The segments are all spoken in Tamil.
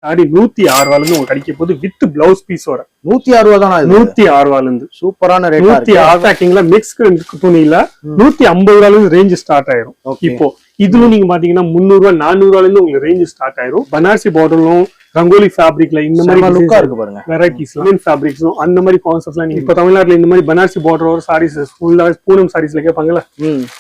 சாரி 106 ரூபாயிலிருந்து உங்களுக்கு கிடைக்க போது வித் பிளவுஸ் பீஸோட 106 ரூபா தானா? 106 ரூபாயிலிருந்து சூப்பரான ரேட். 106 பேக்கிங்ல மிக்ஸ் துணியில 150 ரூபாயில இருந்து ரேஞ்ச் ஸ்டார்ட் ஆயிரும். இப்போ இதுவும் நீங்க பாத்தீங்கன்னா 300 ரூபாய் 400 ரூபாயில இருந்து உங்களுக்கு ரேஞ்ச் ஸ்டார்ட் ஆயிரும். பனாரசி பார்டரும் ரங்கோலி ஃபேப்ரிக்ல இந்த மாதிரி லுக்கா இருக்கு பாருங்க. வெரைட்டிஸ் லினன் ஃபேப்ரிக்ஸும் அந்த மாதிரி கான்செப்ட்லாம் நீங்க இப்ப தமிழ்நாட்டுல இந்த மாதிரி பனாரசி பார்டர் ஒரு சாரீஸ் ஃபுல்லா பூனம் சாரீஸ்ல கேட்பாங்கல்ல,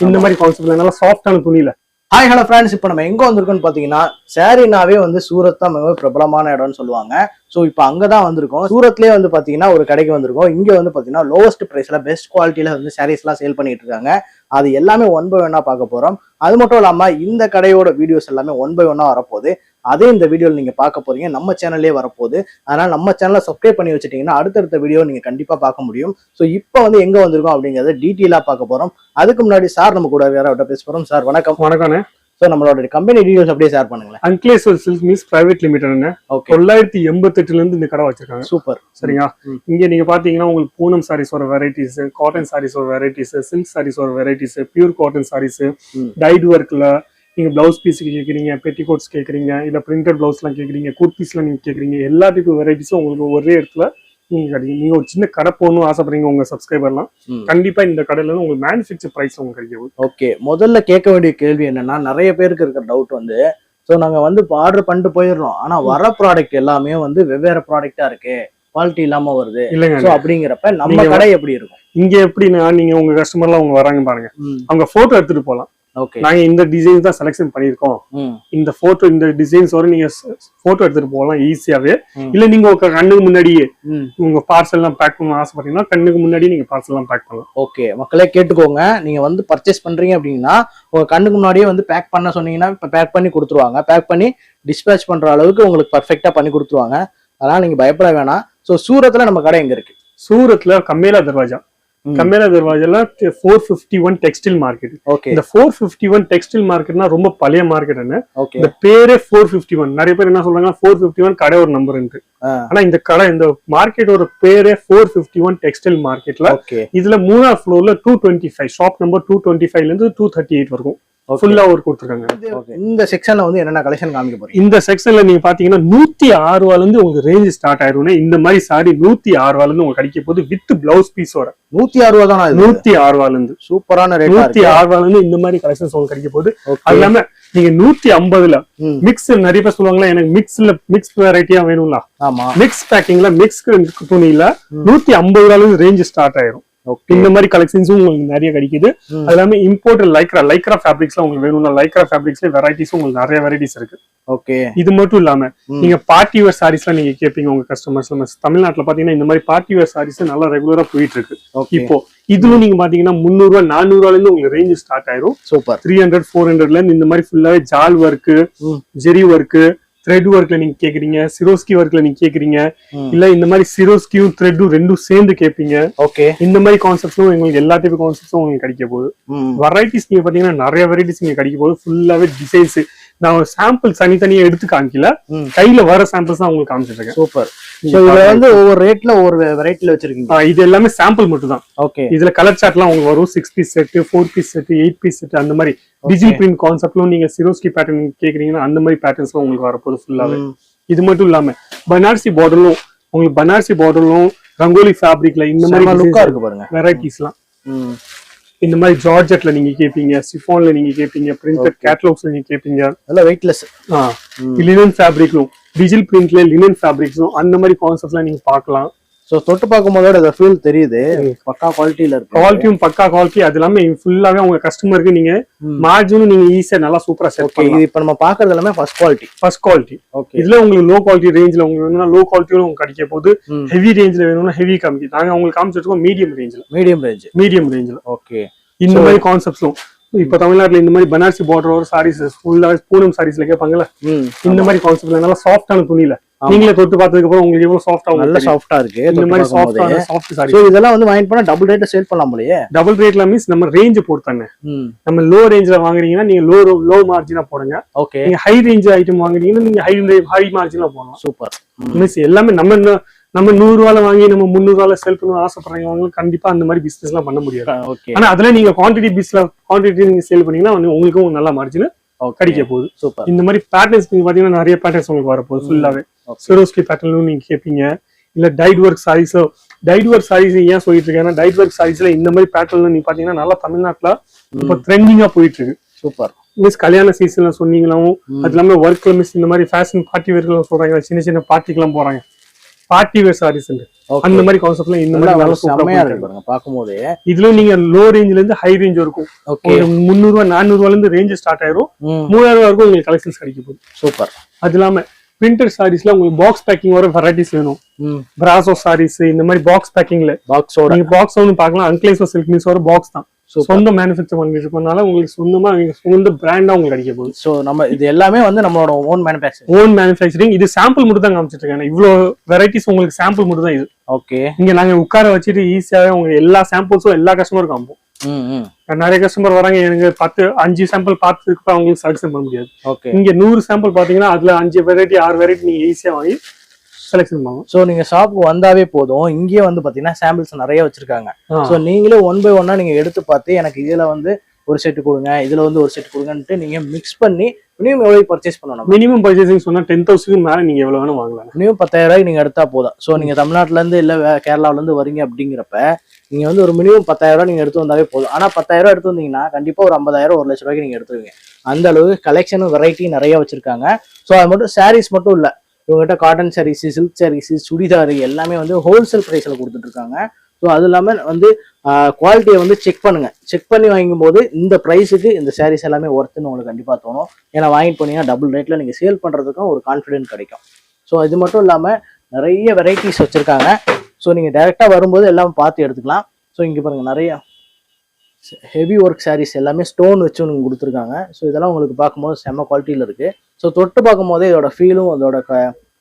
இந்த மாதிரி கான்செப்ட்ல நல்லா சாஃப்டான துணியில. ஹாய் ஹலோ ஃப்ரெண்ட்ஸ், இப்போ நம்ம எங்க வந்திருக்கோம்னு பாத்தீங்கன்னா சாரினாவே வந்து சூரத் தான் மிக பிரபலமான இடம்னு சொல்லுவாங்க. ஸோ இப்போ அங்கதான் வந்திருக்கோம். சூரத்லேயே வந்து பாத்தீங்கன்னா ஒரு கடைக்கு வந்திருக்கோம். இங்க வந்து பாத்தீங்கன்னா லோவஸ்ட் பிரைஸ்ல பெஸ்ட் குவாலிட்டியில வந்து சாரீஸ் எல்லாம் சேல் பண்ணிட்டு இருக்காங்க. அது எல்லாமே ஒன் பை ஒன்னா பார்க்க போறோம். அது மட்டும் இல்லாம இந்த கடையோட வீடியோஸ் எல்லாமே ஒன் பை ஒன்னா வரப்போகுது. அதே இந்த வீடியோவில் நீங்க பார்க்க போறீங்க, நம்ம சேனல்லே வரப்போகுது. அதனால நம்ம சேனலை சப்ஸ்கிரைப் பண்ணி வச்சுட்டீங்கன்னா அடுத்தடுத்த வீடியோ நீங்க கண்டிப்பா பார்க்க முடியும். ஸோ இப்போ வந்து எங்க வந்திருக்கோம் அப்படிங்கறத டீட்டெயிலா பார்க்க போறோம். அதுக்கு முன்னாடி சார் நம்ம கூட வேற விட்ட பேச போறோம். சார் வணக்கம். வணக்கம். சோ நம்மளோட கம்பெனி டீடைல்ஸ் அப்படியே ஷேர் பண்ணுங்களேன். அன்க்லேஸ்வர் சில்க் மில்ஸ் பிரைவேட் லிமிடெட்னு 988ல இருந்து இந்த கடை வச்சிருக்காங்க. சூப்பர். சரிங்களா? இங்க நீங்க பாத்தீங்கன்னா உங்களுக்கு பூனம் சாரீஸ் ஒரு வெரைட்டிஸ், காட்டன் சாரீஸ் ஒரு வெரைட்டிஸ், சில்க் சாரீஸ் ஒரு varieties, pure cotton saris, tight ஒர்க்ல நீங்க பிளவுஸ் பீஸ் கேக்குறீங்க, பெட்டிகோட்ஸ் கேக்குறீங்க, இல்ல பிரிண்டட் பிளவுஸ் எல்லாம் கேக்குறீங்க, குர்த்திஸ்லாம் நீங்க கேக்குறீங்க, எல்லா டைப் வெரைட்டிஸும் உங்களுக்கு ஒரே இடத்துல நீங்க கிடைக்கும். நீங்க ஒரு சின்ன கடை போகணும் ஆசைப்படுறீங்க உங்க சப்ஸ்கிரைபர்லாம், கண்டிப்பா இந்த கடையில இருந்து உங்களுக்கு மேனுஃபேக்சர் பிரைஸ் உங்களுக்கு கிடைக்கும். ஓகே, முதல்ல கேட்க வேண்டிய கேள்வி என்னன்னா, நிறைய பேருக்கு இருக்கிற டவுட் வந்து ஸோ நாங்க வந்து ஆர்டர் பண்ணிட்டு போயிடுறோம், ஆனா வர ப்ராடக்ட் எல்லாமே வந்து வெவ்வேறு ப்ராடக்டா இருக்கு, குவாலிட்டி இல்லாம வருது இல்லைங்க. ஸோ அப்படிங்கிறப்ப நம்ம கடை எப்படி இருக்கும்? இங்க எப்படின்னா நீங்க உங்க கஸ்டமர்லாம் அவங்க வராங்க பாருங்க, அவங்க போட்டோ எடுத்துட்டு போகலாம். ஓகே, நாங்க இந்த டிசைன்ஸ் தான் செலக்ஷன் பண்ணிருக்கோம், இந்த போட்டோ இந்த டிசைன்ஸ் வர நீங்க போட்டோ எடுத்துட்டு போகலாம் ஈஸியாவே. இல்ல நீங்க உங்க கண்ணுக்கு முன்னாடியே உங்க பார்சல் எல்லாம் பேக் பண்ண ஆசைப்பட்டீங்கன்னா கண்ணுக்கு முன்னாடியே நீங்க பார்சல் எல்லாம் பேக் பண்ணலாம். ஓகே, மக்களே கேட்டுக்கோங்க. நீங்க வந்து பர்ச்சேஸ் பண்றீங்க அப்படின்னா உங்க கண்ணுக்கு முன்னாடியே வந்து பேக் பண்ண சொன்னீங்கன்னா இப்ப பேக் பண்ணி கொடுத்துருவாங்க. பேக் பண்ணி டிஸ்பேச் பண்ற அளவுக்கு உங்களுக்கு பர்ஃபெக்டா பண்ணி கொடுத்துருவாங்க. அதனால நீங்க பயப்பட வேணாம். ஸோ சூரத்ல நம்ம கடை எங்க இருக்கு? சூரத்ல கமேலா தர்வாஜா. கமேலா தர்வாஜால 451 டெக்ஸ்டைல் மார்க்கெட். இந்த 451 டெக்ஸ்டைல் மார்க்கெட்னா ரொம்ப பழைய மார்க்கெட். இந்த பேரே 451. நிறைய பேர் என்ன சொல்றாங்க 451 கடை ஒரு நம்பர். ஆனா இந்த கடை இந்த மார்க்கெட்டோட பேரே 451 டெக்ஸ்டைல் மார்க்கெட்ல. இதுல 3ஆவது ஃப்ளோர்ல 225 ஷாப் நம்பர் 225ல இருந்து 238 வரைக்கும் ஃபுல்லா ஒர்க் கொடுத்துருக்காங்க. இந்த செக்ஷன்ல வந்து என்னென்ன கலெக்ஷன் காமிக்க போறீங்க? இந்த செக்ஷன்ல நீங்க பாத்தீங்கன்னா 106 ரூபாயில இருந்து உங்களுக்கு ரேஞ்ச் ஸ்டார்ட் ஆயிரும். இந்த மாதிரி சாரி 106 ரூபாயில இருந்து உங்களுக்கு கிடைக்க போது வித் பிளவுஸ் பீஸோட 106 ரூபா தானா? 106 ரூபாயில இருந்து சூப்பரான ரேட். 106 ரூபாயில இருந்து இந்த மாதிரி கலெக்ஷன்ஸ் உங்களுக்கு கிடைக்க போது. அது இல்லாம நீங்க 150ல மிக்ஸ், நிறைய பேர் சொல்லுவாங்களா எனக்கு மிக்ஸ் வெரைட்டியா வேணும்ல. ஆமா, மிக்ஸ் பேக்கிங்ல மிக்ஸ் துணியில 150 ரூபாயில இருந்து ரேஞ்ச் ஸ்டார்ட் ஆயிரும். இந்த மாதிரி கலெக்ஷன்ஸும் உங்களுக்கு நிறைய கிடைக்குது. அது எல்லாமே இம்போர்ட் லைக்ரா ஃபேப்ரிக்ஸ்லாம் உங்களுக்கு வேணும்னா லைக்ரா ஃபேப்ரிக்ஸ்ல வெரைட்டிஸ் உங்களுக்கு நிறைய வெரைட்டிஸ் இருக்கு. ஓகே, இது மட்டும் இல்லாம நீங்க பார்ட்டி வேர் சாரீஸ்லாம் நீங்க கேட்பீங்க உங்க கஸ்டமர்ஸ். தமிழ்நாட்டுல பாத்தீங்கன்னா இந்த மாதிரி பார்ட்டி வேர் சாரீஸ் நல்லா ரெகுலரா போயிட்டு இருக்கு. இப்போ இதுவும் நீங்க பாத்தீங்கன்னா 300 ரூபாய் 400 ரூபாயில இருந்து உங்களுக்கு ரேஞ்ச் ஸ்டார்ட் ஆயிரும். சூப்பர். 300 400ல இருந்து இந்த மாதிரி ஃபுல்லாவே ஜால் ஒர்க், ஜெரி ஒர்க், த்ரெட் ஒர்க்ல நீங்க கேக்குறீங்க, சிரோஸ்கி ஒர்க்ல நீங்க கேக்குறீங்க, இல்ல இந்த மாதிரி சிரோஸ்கியும் த்ரெட்டும் ரெண்டும் சேர்ந்து கேட்பீங்க. ஓகே, இந்த மாதிரி கான்செப்ட்ஸும் உங்களுக்கு எல்லா டைப் கான்செப்ட்ஸும் உங்களுக்கு கிடைக்க போகுது. வெரைட்டிஸ் நீங்க பாத்தீங்கன்னா நிறைய வெரைட்டிஸ் நீங்க கிடைக்க போகுது. ஃபுல்லாவே டிசைன்ஸ் நான் சாம்பிள் தனித்தனியா எடுத்து காமிக்கல, கையில வர சாம்பிள்ஸ் தான் உங்களுக்கு காமிச்சிட்டு இருக்கேன். சூப்பர். இதுல வந்து ஒவ்வொரு ரேட்ல ஒவ்வொரு வெரைட்டில வச்சிருக்கீங்க. இது எல்லாமே சாம்பிள் மட்டும் தான். ஓகே, இதுல கலர் சார்ட்லாம் உங்களுக்கு வரும். 6 piece set, 4 piece set, 8 piece set, அந்த மாதிரி டிஜிட்டல் பிரிண்ட் கான்செப்ட்லும் நீங்க சிரோஸ்கி பேட்டர்ன் கேக்குறீங்கன்னா அந்த மாதிரி பேட்டர்ன்ஸ்லாம் உங்களுக்கு வரப்போகுது ஃபுல்லாவே. இது மட்டும் இல்லாம பனாரசி பார்டர்லும் ரங்கோலி ஃபேப்ரிக்ல இந்த மாதிரி லுக்கா இருக்கு பாருங்க வெரைட்டிஸ்லாம். இந்த மாதிரி ஜார்ஜெட்ல நீங்க கேப்பீங்க, சிஃபான்ல நீங்க கேப்பீங்க, பிரிண்டட் கேட்டலாக்ஸ்ல நீங்க கேப்பீங்க. நல்ல வெயிட்லெஸ். லினன் ஃபேப்ரிக்லும் டிஜிட்டல் பிரிண்ட்ல லினன் ஃபேப்ரிக்ஸும் அந்த மாதிரி கான்செப்ட்லாம் நீங்க பார்க்கலாம். சோ தொட்டு பார்க்கும்போது அந்த ஃபீல் தெரியுது, பக்கா குவாலிட்டில இருக்கு. குவாலிட்டியும் பக்கா குவாலிட்டி. அது எல்லாமே ஃபுல்லாவே உங்க கஸ்டமருக்கு நீங்க மார்ஜினும் நீங்க ஈஸியா நல்லா சூப்பரா செட் பண்ணலாம். இப்ப நம்ம பாக்குறது எல்லாமே ஃபர்ஸ்ட் குவாலிட்டி. ஓகே, இதுல உங்களுக்கு லோ குவாலிட்டி ரேஞ்ச்ல உங்களுக்கு வேணும்னா லோ குவாலிட்டியோட உங்களுக்கு கிடைக்க போது. ஹெவி ரேஞ்ச்ல வேணும்னா ஹெவி காமிக்கு. நாங்க உங்களுக்கு காமிச்சிருக்கோம் மீடியம் ரேஞ்ச்ல. ஓகே, இந்த மாதிரி கான்செப்ட்ஸும் இப்ப தமிழ்நாட்டுல இந்த மாதிரி பனாரசி பார்டர் ஒரு சாரீஸ் ஃபுல்லா பூனம் சாரீஸ்ல கேட்பாங்கல்ல, இந்த மாதிரி கான்செப்ட்ல நல்லா சாஃப்டான துணியில நீங்களே தொட்டு பார்த்ததுக்கு அப்புறம் உங்களுக்கு எவ்வளவு சாஃப்டா நல்ல சாஃப்டா இருக்கு. இந்த மாதிரி சாஃப்ட் சாரி. சோ இதெல்லாம் வந்து வாங்கி பண்ணா டபுள் ரேட்ல சேல் பண்ணலாம் போலயே. டபுள் ரேட்ல மீன்ஸ் நம்ம ரேஞ்ச் பொறுத்தானே. நம்ம லோ ரேஞ்ச்ல வாங்குறீங்கன்னா நீங்க லோ மார்ஜினா போடுங்க. ஓகே, நீங்க ஹை ரேஞ்ச் ஐட்டம் வாங்குறீங்கன்னா நீங்க ஹை மார்ஜினா போடலாம். சூப்பர். மீன்ஸ் எல்லாமே நம்ம 100 ரூபாயில வாங்கி நம்ம 300 ரூபாயில செல் பண்ண ஆசைப்படுறவங்க கண்டிப்பா அந்த மாதிரி பிசினஸ் எல்லாம் பண்ண முடியாது. ஆனா அதுல நீங்க குவான்டிட்டி நீங்க சேல் பண்ணீங்கன்னா உங்களுக்கும் நல்ல மார்ஜின் கிடைக்க போகுது. சூப்பர். இந்த மாதிரி பேட்டர்ன்ஸ் நீங்க பாத்தீங்கன்னா நிறைய பேட்டர்ன்ஸ் உங்களுக்கு வரப்போகுது ஃபுல்லாவே. சிரோஸ்கி பேட்டர்ன் நீங்க கேட்பீங்க, இல்ல tight work saris. Tight work saris ஏன் சொல்லிட்டு இருக்கேன்னா டைட் ஒர்க் சாரீஸ்ல இந்த மாதிரி பேட்டர்ன்ல நீங்க பாத்தீங்கன்னா நல்லா தமிழ்நாட்டுல இப்ப ட்ரெண்டிங்கா போயிட்டு இருக்கு. சூப்பர். மிஸ் கல்யாண சீசன்ல சொன்னீங்களும் அது இல்லாம ஒர்க்ல மிஸ் இந்த மாதிரி ஃபேஷன் பார்ட்டி வேர்ல சொல்றாங்க, சின்ன சின்ன பார்ட்டிக்கு எல்லாம் போறாங்க, பார்ட்டி வேர் சாரீஸ் அந்த மாதிரி கான்செப்ட்ல இந்த மாதிரி செம்மையா இருக்கு பாருங்க பாக்கும்போது. இதுல நீங்க லோ ரேஞ்ச்ல இருந்து ஹை ரேஞ்ச் இருக்கும். 300 ரூபாய் 400 ரூபாய்ல இருந்து ரேஞ்ச் ஸ்டார்ட் ஆயிரும். 3000 ரூபாய் வரைக்கும் உங்களுக்கு கலெக்ஷன்ஸ் கிடைக்க போகுது. சூப்பர். அது இல்லாம பிரிண்டட் சாரீஸ்ல உங்களுக்கு பாக்ஸ் பேக்கிங் வர வெரைட்டிஸ் வேணும். பிராசோ சாரீஸ் இந்த மாதிரி பாக்ஸ் பேக்கிங்ல பாக்ஸோட நீங்க பாக்ஸ் ஒன்னு பார்க்கலாம். அன்க்ளேஸ்வர் சில்க் மில்ஸ் வர பாக்ஸ் தான் சொந்த மேனுஃபேக்சர் பண்ணிட்டு இருக்கனால உங்களுக்கு சொந்தமா சொந்த பிராண்டா உங்களுக்கு கிடைக்க போகுது. சோ நம்ம இது எல்லாமே வந்து நம்மளோட ஓன் மேனுஃபேக்சரிங். இது சாம்பிள் மட்டும் தான் காமிச்சிட்டு இருக்கேன். இவ்வளவு வெரைட்டிஸ் உங்களுக்கு சாம்பிள் மட்டும் தான் இது. ஓகே. இங்க நாங்க உட்கார வச்சுட்டு ஈஸியாவே உங்களுக்கு எல்லா சாம்பிள்ஸும் எல்லா கஸ்டமரும் காமிப்போம். நிறைய கஸ்டமர் வராங்க, எனக்கு 5 சாம்பிள் பார்த்துக்கு அவங்களுக்கு செலக்ஷன் பண்ண முடியாது. இங்க 100 சாம்பிள் பாத்தீங்கன்னா அதுல 5 வெரைட்டி 6 வெரைட்டி நீங்க ஈஸியா வாங்கி செலக்ஷன் பண்ணுவோம். சோ நீங்க ஷாப்புக்கு வந்தாவே போதும். இங்கேயே வந்து பாத்தீங்கன்னா சாம்பிள்ஸ் நிறைய வச்சிருக்காங்க. சோ நீங்களே 1 by 1 நீங்க எடுத்து பார்த்து எனக்கு இதுல வந்து ஒரு செட் கொடுங்க, இதுல வந்து ஒரு செட் கொடுங்கன்ட்டு நீங்க மிக்ஸ் பண்ணி மினிமம் எவ்வளவு பர்ச்சேஸ் பண்ணணும்? மினிமம் பர்ச்சேசிங் சொன்னா 10,000 மேல நீங்க எவ்வளவு வேணும் வாங்கலாம். மினிமம் 10,000 ரூபாய்க்கு நீங்க எடுத்தா போதும். சோ நீங்க தமிழ்நாட்டுல இருந்து இல்ல கேரளாவில இருந்து வரீங்க அப்படிங்கிறப்ப நீங்க வந்து ஒரு மினிமம் 10,000 ரூபாய் நீங்க எடுத்து வந்தாவே போதும். ஆனா 10,000 ரூபாய் எடுத்து வந்தீங்கன்னா கண்டிப்பா ஒரு 50,000 1 லட்ச ரூபாய்க்கு நீங்க எடுத்துருவீங்க. அந்த அளவுக்கு கலெக்ஷனும் வெரைட்டி நிறைய வச்சிருக்காங்க. சோ அது மட்டும் சாரீஸ் மட்டும் இல்ல, இவங்ககிட்ட காட்டன் சாரீஸ், சில்க் சாரீஸ், சுடிதார் எல்லாமே வந்து ஹோல்சேல் பிரைஸ்ல கொடுத்துட்டு இருக்காங்க. ஸோ அது இல்லாமல் வந்து குவாலிட்டியை வந்து செக் பண்ணுங்க. செக் பண்ணி வாங்கும் போது இந்த ப்ரைஸுக்கு இந்த சாரீஸ் எல்லாமே ஒர்த்துன்னு உங்களுக்கு கண்டிப்பாக தோணும். ஏன்னா வாங்கிட்டு போனீங்கன்னா டபுள் ரேட்ல நீங்கள் சேல் பண்ணுறதுக்கும் ஒரு கான்ஃபிடென்ட் கிடைக்கும். ஸோ இது மட்டும் இல்லாமல் நிறைய வெரைட்டிஸ் வச்சுருக்காங்க. ஸோ நீங்கள் டைரெக்டாக வரும்போது எல்லாம் பார்த்து எடுத்துக்கலாம். ஸோ இங்கே பாருங்கள் நிறைய ஹெவி ஒர்க் சாரீஸ் எல்லாமே ஸ்டோன் வச்சு உங்களுக்கு கொடுத்துருக்காங்க. ஸோ இதெல்லாம் உங்களுக்கு பார்க்கும்போது செம்ம குவாலிட்டியில் இருக்குது. ஸோ தொட்டு பார்க்கும்போதே இதோட ஃபீலும் அதோட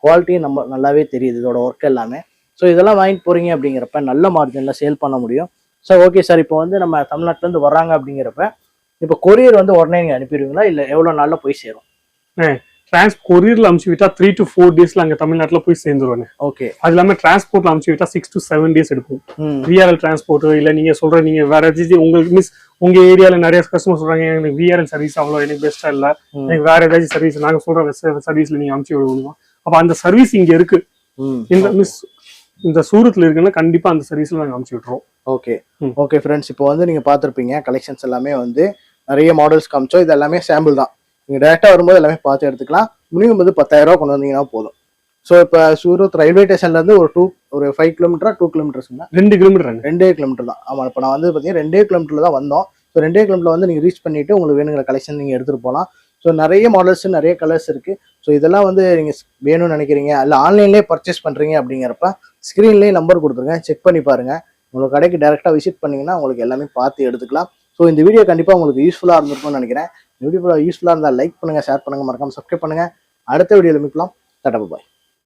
குவாலிட்டியும் நம்ம நல்லாவே தெரியுது, இதோட ஒர்க் எல்லாமே. ஸோ இதெல்லாம் வாங்கிட்டு போறீங்க அப்படிங்கிறப்ப நல்ல மார்ஜினில் சேல் பண்ண முடியும். ஸோ ஓகே சார், இப்போ வந்து நம்ம தமிழ்நாட்டிலேருந்து வர்றாங்க அப்படிங்கிறப்ப இப்போ கொரியர் வந்து உடனே நீங்கள் அனுப்பிடுவீங்களா, இல்லை எவ்வளோ நாளில் போய் சேரும்? கொரியர்ல அனுப்பிச்சு விட்டா 3 to 4 டேஸ்ல அங்க தமிழ்நாட்டுல போய் சேர்ந்துருவாங்க. ஓகே. அது இல்லாம டிரான்ஸ்போர்ட்ல அனுப்பிச்சு விட்டா 6 to 7 டேஸ் எடுக்கும். விஆர்எல் டிரான்ஸ்போர்ட் இல்ல நீங்க சொல்ற நீங்க வேற ஏதாச்சும் உங்களுக்கு மிஸ் உங்க ஏரியால நிறைய கஸ்டமர் சொல்றாங்க எனக்கு விஆர்எல் சர்வீஸ் அவ்வளோ எனக்கு பெஸ்டா இல்ல, எனக்கு வேற ஏதாச்சும் சர்வீஸ் நாங்க சொல்ற சர்வீஸ்ல நீங்க அனுப்பிச்சு விடுவோம். அப்ப அந்த சர்வீஸ் இங்க இருக்கு. இந்த மிஸ் இந்த சூரத்ல இருக்குன்னா கண்டிப்பா அந்த சர்வீஸ்ல நாங்க அனுப்பிச்சு விட்டுறோம். ஓகே ஓகே ஃப்ரெண்ட்ஸ், இப்போ வந்து நீங்க பார்த்துருப்பீங்க கலெக்ஷன்ஸ் எல்லாமே வந்து நிறைய மாடல்ஸ் காமிச்சோம். இது எல்லாமே சாம்பிள் தான். நீங்க டேரக்டா வரும்போது எல்லாமே பார்த்து எடுத்துக்கலாம். மினிமம் வந்து 10,000 ரூபாய் கொண்டு வந்தீங்கன்னா போதும். ஸோ இப்போ சூரத் ரயில்வே ஸ்டேஷன்ல இருந்து ஒரு 5 கிலோமீட்டரா 2 கிலோமீட்டர்ஸ்ங்களா? 2 கிலோமீட்டர். 2 கிலோமீட்டர் தான். ஆமா, இப்போ நான் வந்து பார்த்தீங்கன்னா 2 கிலோமீட்டர்ல தான் வந்தோம். ஸோ 2 கிலோமீட்டர் வந்து நீங்க ரீச் பண்ணிட்டு உங்களுக்கு வேணுங்கிற கலெக்ஷன் நீங்க எடுத்துட்டு போகலாம். ஸோ நிறைய மாடல்ஸ் நிறைய கலர்ஸ் இருக்கு. ஸோ இதெல்லாம் வந்து நீங்க வேணும்னு நினைக்கிறீங்க அல்ல ஆன்லைன்லேயே பர்ச்சேஸ் பண்றீங்க அப்படிங்கிறப்ப ஸ்க்ரீன்லேயே நம்பர் கொடுத்துருங்க, செக் பண்ணி பாருங்க. உங்களுக்கு கடைக்கு டேரெக்டாக விசிட் பண்ணீங்கன்னா உங்களுக்கு எல்லாமே பார்த்து எடுத்துக்கலாம். ஸோ இந்த வீடியோ கண்டிப்பாக உங்களுக்கு யூஸ்ஃபுல்லாக இருந்திருக்கும்னு நினைக்கிறேன். இந்த வீடியோ யூஸ்ஃபுல்லாக இருந்தால் லைக் பண்ணுங்க, ஷேர் பண்ணுங்க, மறக்காம சப்ஸ்கிரைப் பண்ணுங்க. அடுத்த வீடியோவில் மீட்லாம். டாடா பாய்.